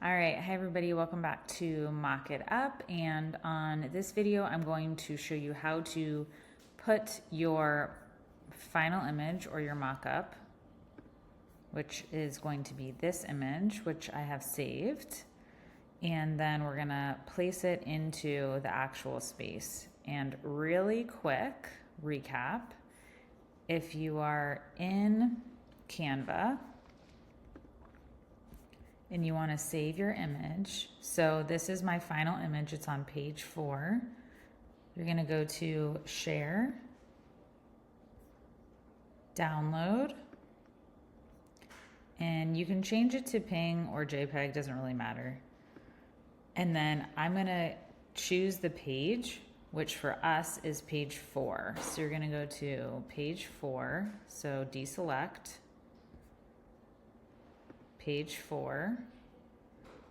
All right, hi everybody, welcome back to Mock It Up, and on this video I'm going to show you how to put your final image or your mock-up, which is going to be this image, which I have saved, and then we're gonna place it into the actual space. And really quick recap, if you are in Canva, and you want to save your image. So this is my final image. It's on page 4. You're going to go to Share, Download, and you can change it to PNG or JPEG, doesn't really matter. And then I'm going to choose the page, which for us is page 4. So you're going to go to page 4, so deselect, page 4,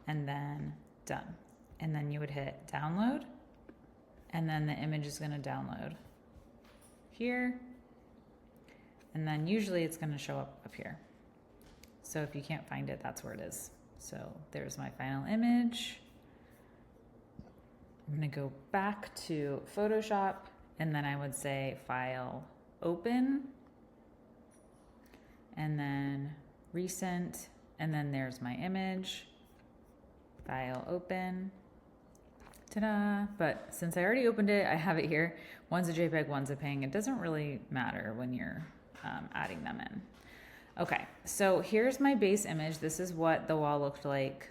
and then done. And then you would hit download, and then the image is going to download here, and then usually it's going to show up here. So if you can't find it, that's where it is. So there's my final image. I'm going to go back to Photoshop, and then I would say File, Open, and then Recent. And then there's my image, File, Open, ta-da. But since I already opened it, I have it here. One's a JPEG, one's a PNG. It doesn't really matter when you're adding them in. Okay, so here's my base image. This is what the wall looked like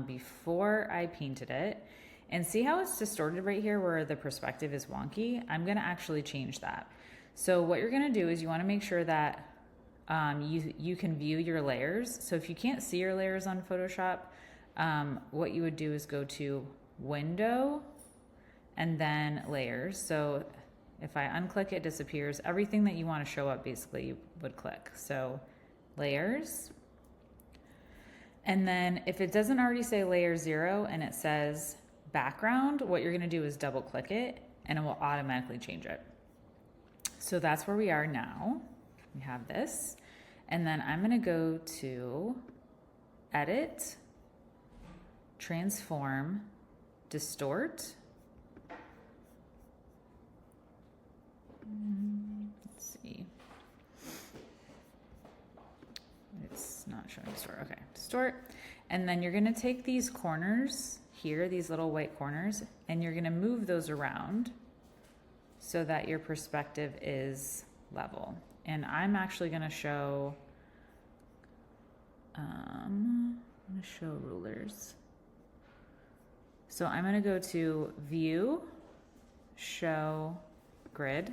before I painted it. And see how it's distorted right here where the perspective is wonky? I'm gonna actually change that. So what you're gonna do is you wanna make sure that you can view your layers. So if you can't see your layers on Photoshop, what you would do is go to Window and then Layers. So if I unclick, it disappears. Everything that you want to show up basically you would click. So Layers. And then if it doesn't already say Layer 0 and it says Background, what you're going to do is double click it and it will automatically change it. So that's where we are now. We have this, and then I'm going to go to Edit, Transform, Distort. Let's see. It's not showing Distort. Okay, Distort. And then you're going to take these corners here, these little white corners, and you're going to move those around so that your perspective is level. And I'm actually going to show, rulers. So I'm going to go to View, Show, Grid,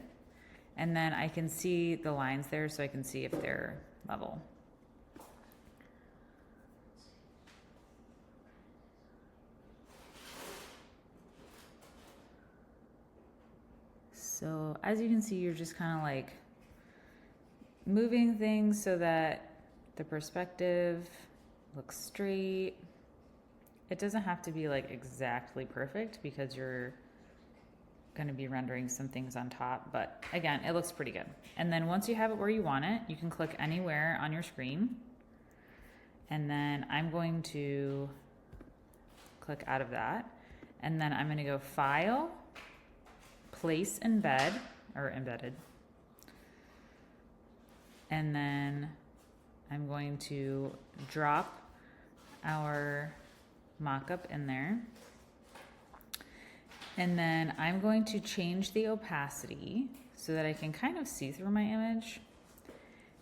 and then I can see the lines there so I can see if they're level. So as you can see, you're just kind of like moving things so that the perspective looks straight. It doesn't have to be like exactly perfect because you're going to be rendering some things on top, but again, it looks pretty good. And then once you have it where you want it, you can click anywhere on your screen. And then I'm going to click out of that. And then I'm going to go File, Place Embed, or Embedded. And then I'm going to drop our mock-up in there. And then I'm going to change the opacity so that I can kind of see through my image.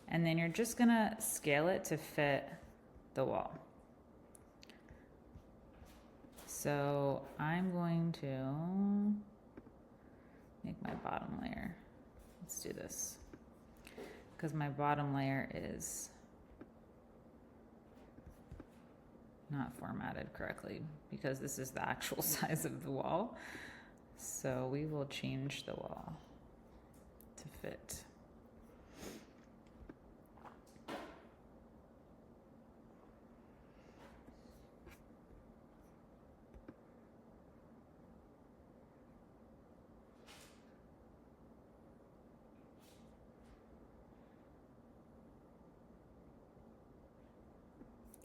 And then you're just gonna scale it to fit the wall. So I'm going to make my bottom layer. Let's do this, because my bottom layer is not formatted correctly because this is the actual size of the wall. So we will change the wall to fit.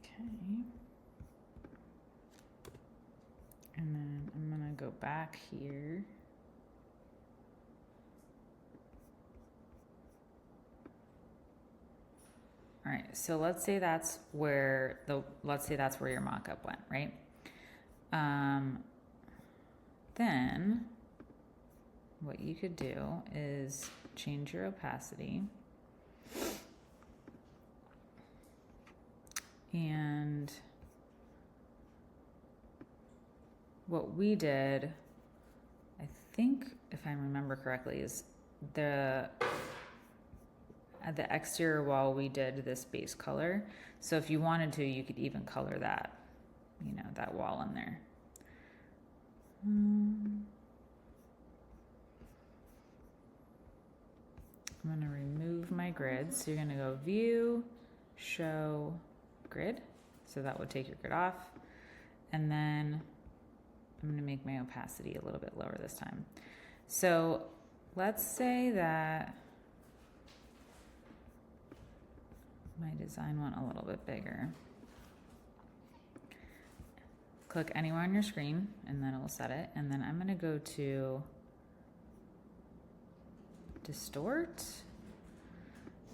Okay. go back here. All right, so let's say that's where your mock-up went, right? Then what you could do is change your opacity. And what we did, I think, if I remember correctly, is at the exterior wall, we did this base color. So if you wanted to, you could even color that, you know, that wall in there. I'm going to remove my grid. So you're going to go View, Show, Grid. So that would take your grid off. And then I'm going to make my opacity a little bit lower this time. So let's say that my design went a little bit bigger. Click anywhere on your screen and then it will set it. And then I'm going to go to Distort.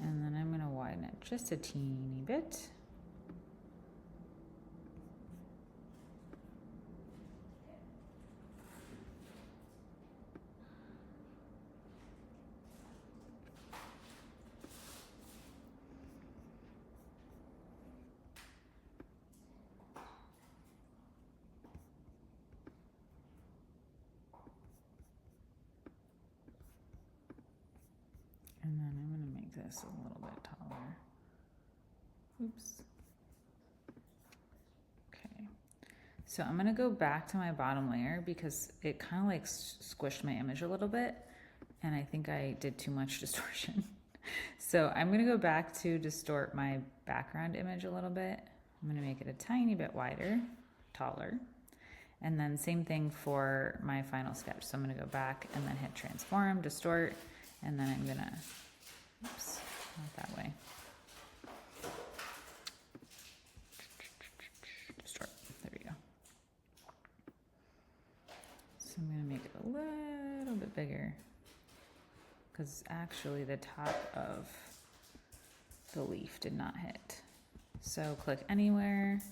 And then I'm going to widen it just a teeny bit. And then I'm going to make this a little bit taller. Oops. Okay. So I'm going to go back to my bottom layer because it kind of like squished my image a little bit. And I think I did too much distortion. So I'm going to go back to distort my background image a little bit. I'm going to make it a tiny bit wider, taller. And then same thing for my final sketch. So I'm going to go back and then hit transform, distort. And then I'm gonna, oops, not that way. Distort, there we go. So I'm gonna make it a little bit bigger because actually the top of the leaf did not hit. So click anywhere.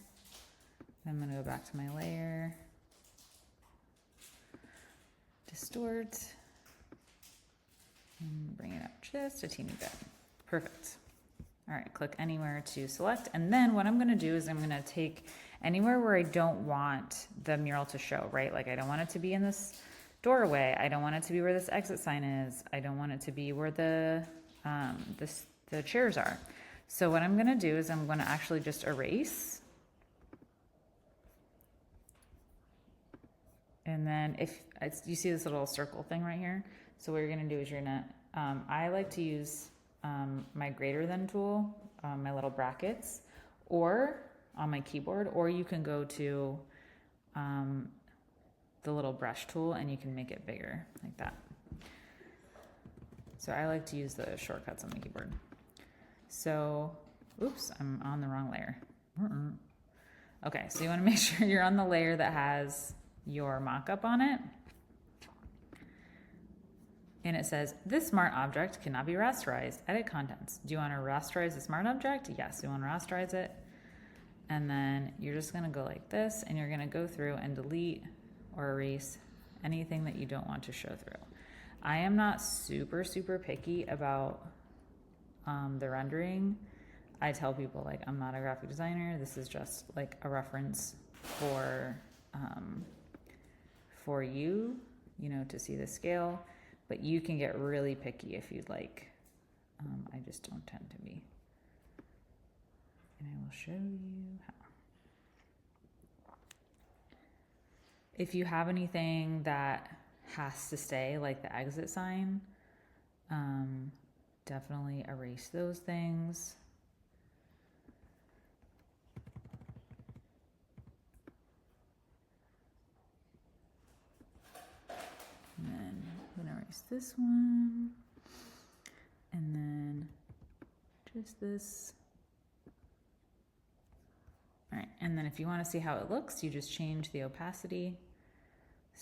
I'm gonna go back to my layer. Distort. And bring it up just a teeny bit. Perfect. All right, click anywhere to select. And then what I'm gonna do is I'm gonna take anywhere where I don't want the mural to show, right? Like I don't want it to be in this doorway. I don't want it to be where this exit sign is. I don't want it to be where the chairs are. So what I'm gonna do is I'm gonna actually just erase. And then if you see this little circle thing right here, so what you're gonna do is you're gonna, I like to use my greater than tool, my little brackets, or on my keyboard, or you can go to the little brush tool and you can make it bigger like that. So I like to use the shortcuts on the keyboard. So, oops, I'm on the wrong layer. Okay, so you wanna make sure you're on the layer that has your mock-up on it. And it says, this smart object cannot be rasterized. Edit contents. Do you want to rasterize the smart object? Yes, you want to rasterize it. And then you're just going to go like this, and you're going to go through and delete or erase anything that you don't want to show through. I am not super, super picky about the rendering. I tell people, like, I'm not a graphic designer. This is just like a reference for you, you know, to see the scale. But you can get really picky if you'd like. I just don't tend to be. And I will show you how. If you have anything that has to stay, like the exit sign, definitely erase those things. And then I'm gonna erase this one, and then just this. All right, and then if you want to see how it looks, you just change the opacity.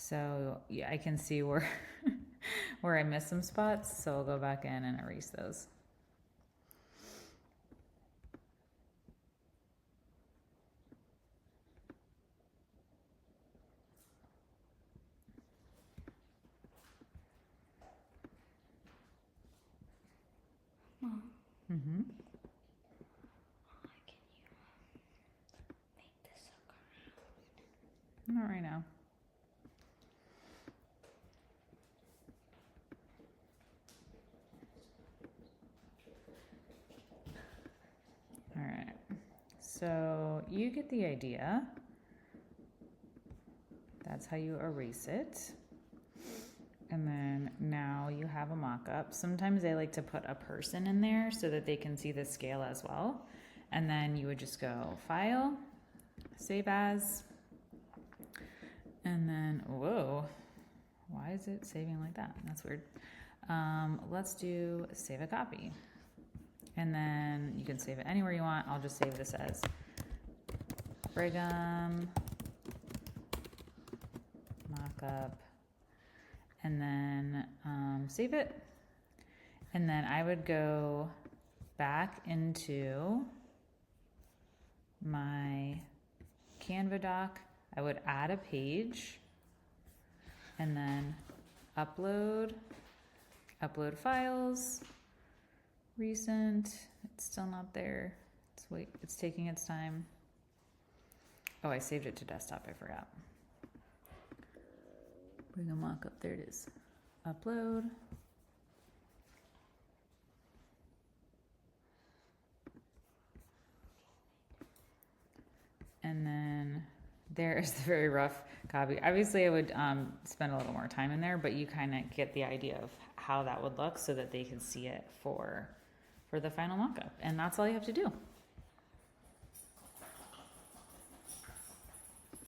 So yeah, I can see where where I missed some spots. So I'll go back in and erase those. Mom, Mm-hmm. why can you make this look around? Not right now. All right. So you get the idea. That's how you erase it. And then now you have a mock-up. Sometimes I like to put a person in there so that they can see the scale as well. And then you would just go File, Save As, and then, whoa, why is it saving like that? That's weird. Let's do Save a Copy. And then you can save it anywhere you want. I'll just save this as Brigham Mockup. And then save it. And then I would go back into my Canva doc. I would add a page and then upload files, recent. It's still not there. It's taking its time. Oh, I saved it to desktop, I forgot. Bring a mock-up, there it is. Upload. And then there is the very rough copy. Obviously I would spend a little more time in there, but you kind of get the idea of how that would look so that they can see it for the final mock-up. And that's all you have to do.